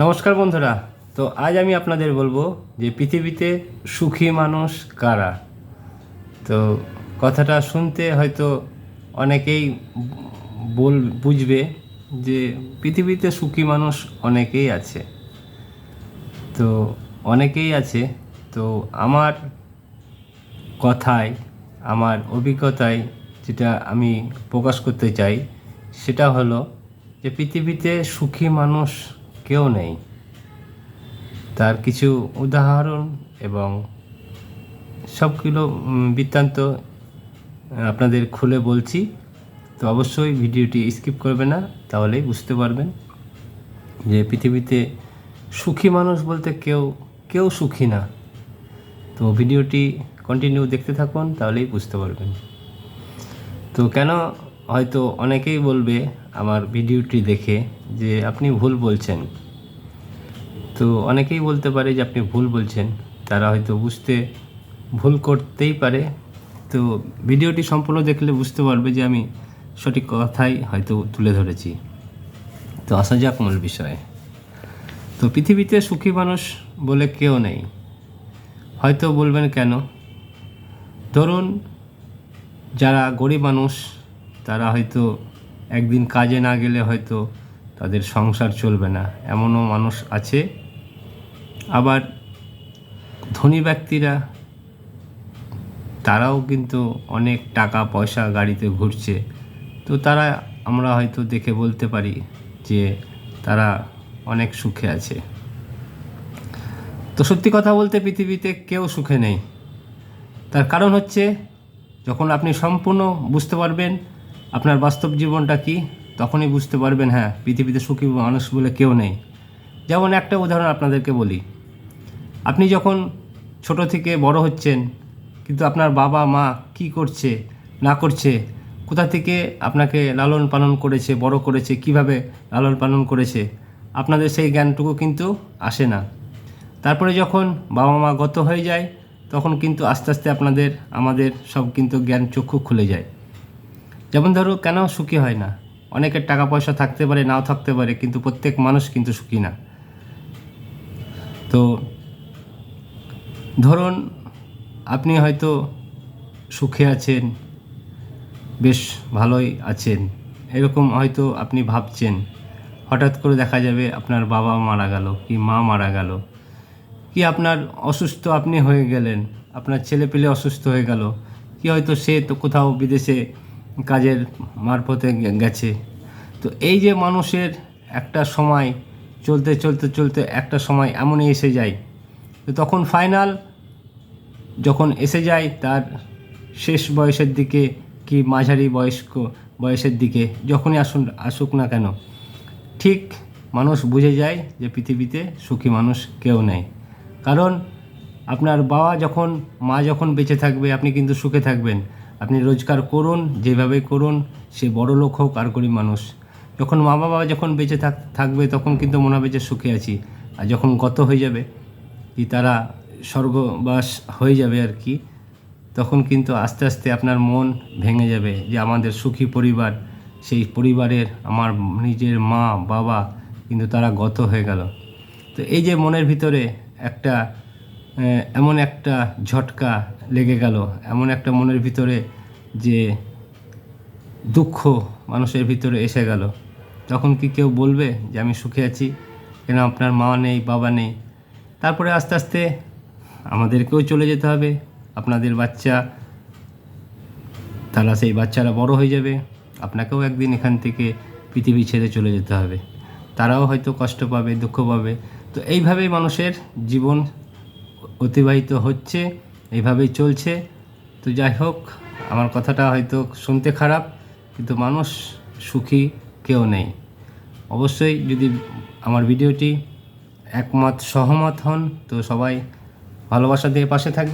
নমস্কার বন্ধুরা। তো আজ আমি আপনাদের বলবো যে পৃথিবীতে সুখী মানুষ কারা। তো কথাটা শুনতে হয়তো অনেকেই বুঝবে যে পৃথিবীতে সুখী মানুষ অনেকেই আছে। তো অনেকেই আছে। তো আমার কথায়, আমার অভিজ্ঞতায় যেটা আমি প্রকাশ করতে চাই সেটা হলো যে পৃথিবীতে সুখী মানুষ কেউ নেই। তার কিছু উদাহরণ এবং সবগুলো বৃত্তান্ত আপনাদের খুলে বলছি। তো অবশ্যই ভিডিওটি স্কিপ করবে না, তাহলেই বুঝতে পারবেন যে পৃথিবীতে সুখী মানুষ বলতে কেউ সুখী না। তো ভিডিওটি কন্টিনিউ দেখতে থাকুন, তাহলেই বুঝতে পারবেন। তো কেন হয়তো অনেকেই বলবে আমার ভিডিওটি দেখে যে আপনি ভুল বলছেন। তো অনেকেই বলতে পারে যে আপনি ভুল বলছেন, তারা হয়তো বুঝতে ভুল করতেই পারে। তো ভিডিওটি সম্পূর্ণ দেখলে বুঝতে পারবে যে আমি সঠিক কথাই হয়তো তুলে ধরেছি। তো আসা যাক মূল বিষয়ে। তো পৃথিবীতে সুখী মানুষ বলে কেউ নেই। হয়তো বলবেন কেন? ধরুন, যারা গরিব মানুষ তারা হয়তো একদিন কাজে না গেলে হয়তো তাদের সংসার চলবে না, এমনও মানুষ আছে। আবার ধনী ব্যক্তিরা, তারাও কিন্তু অনেক টাকা পয়সা গাড়িতে ঘুরছে। তো তারা আমরা হয়তো দেখে বলতে পারি যে তারা অনেক সুখে আছে। তো সত্যি কথা বলতে পৃথিবীতে কেউ সুখে নেই। তার কারণ হচ্ছে, যখন আপনি সম্পূর্ণ বুঝতে পারবেন আপনার বাস্তব জীবনটা কি, তখনই বুঝতে পারবেন হ্যাঁ, পৃথিবীতে সুখী মানুষ বলে কেউ নেই। যেমন একটা উদাহরণ আপনাদেরকে বলি। আপনি যখন ছোট থেকে বড় হচ্ছেন, কিন্তু আপনার বাবা মা কি করছে না করছে, কোথা থেকে আপনাকে লালন পালন করেছে, বড় করেছে, কিভাবে লালন পালন করেছে, আপনাদের সেই জ্ঞানটুকু কিন্তু আসে না। তারপরে যখন বাবা মা গত হয়ে যায়, তখন কিন্তু আস্তে আস্তে আমাদের সব কিন্তু জ্ঞান চক্ষু খুলে যায়। যেমন ধরো, কেন সুখী হয় না? অনেকের টাকা পয়সা থাকতে পারে, নাও থাকতে পারে, কিন্তু প্রত্যেক মানুষ কিন্তু সুখী না। তো ধরুন, আপনি হয়তো সুখে আছেন, বেশ ভালোই আছেন, এরকম হয়তো আপনি ভাবছেন। হঠাৎ করে দেখা যাবে আপনার বাবা মারা গেল, কি মা মারা গেল, কি আপনার অসুস্থ আপনি হয়ে গেলেন, আপনার ছেলে পেলে অসুস্থ হয়ে গেল, কি হয়তো সে তো কোথাও বিদেশে কাজের মারফতে গেছে। তো এই যে মানুষের একটা সময় চলতে চলতে চলতে একটা সময় এমনই এসে যায়, তো তখন ফাইনাল যখন এসে যায় তার শেষ বয়সের দিকে কি মাঝারি বয়সের দিকে, যখনই আসুক না কেন, ঠিক মানুষ বুঝে যায় যে পৃথিবীতে সুখী মানুষ কেউ নেই। কারণ আপনার মা যখন বেঁচে থাকবে, আপনি কিন্তু সুখে থাকবেন। আপনি রোজগার করুন, যেভাবে করুন, সে বড় লোক হোক আর গরিব মানুষ, যখন মা বাবা যখন বেঁচে থাকবে তখন কিন্তু মনে হবে যে সুখে আছি। আর যখন গত হয়ে যাবে, কি তারা স্বর্গবাস হয়ে যাবে আর কি, তখন কিন্তু আস্তে আস্তে আপনার মন ভেঙে যাবে যে আমাদের সুখী পরিবার, সেই পরিবারের আমার নিজের মা বাবা কিন্তু তারা গত হয়ে গেল। তো এই যে মনের ভিতরে একটা এমন একটা ঝটকা লেগে গেল, এমন একটা মনের ভিতরে যে দুঃখ মানুষের ভিতরে এসে গেল, তখন কি কেউ বলবে যে আমি সুখে আছি? কেন আপনার মা নেই, বাবা নেই? তারপরে আস্তে আস্তে আমাদেরকেও চলে যেতে হবে। আপনাদের বাচ্চা, তারা সেই বাচ্চারা বড় হয়ে যাবে, আপনাকেও একদিন এখান থেকে পৃথিবী ছেড়ে চলে যেতে হবে। তারাও হয়তো কষ্ট পাবে, দুঃখ পাবে। তো এইভাবেই মানুষের জীবন অতিবাহিত হচ্ছে, এইভাবেই চলছে। তো যাই হোক, আমার কথাটা হয়তো শুনতে খারাপ, কিন্তু মানুষ সুখী কেউ নেই। অবশ্যই যদি আমার ভিডিওটি সহমত হন, তো সবাই ভালোবাসা দিয়ে পাশে থাকবে।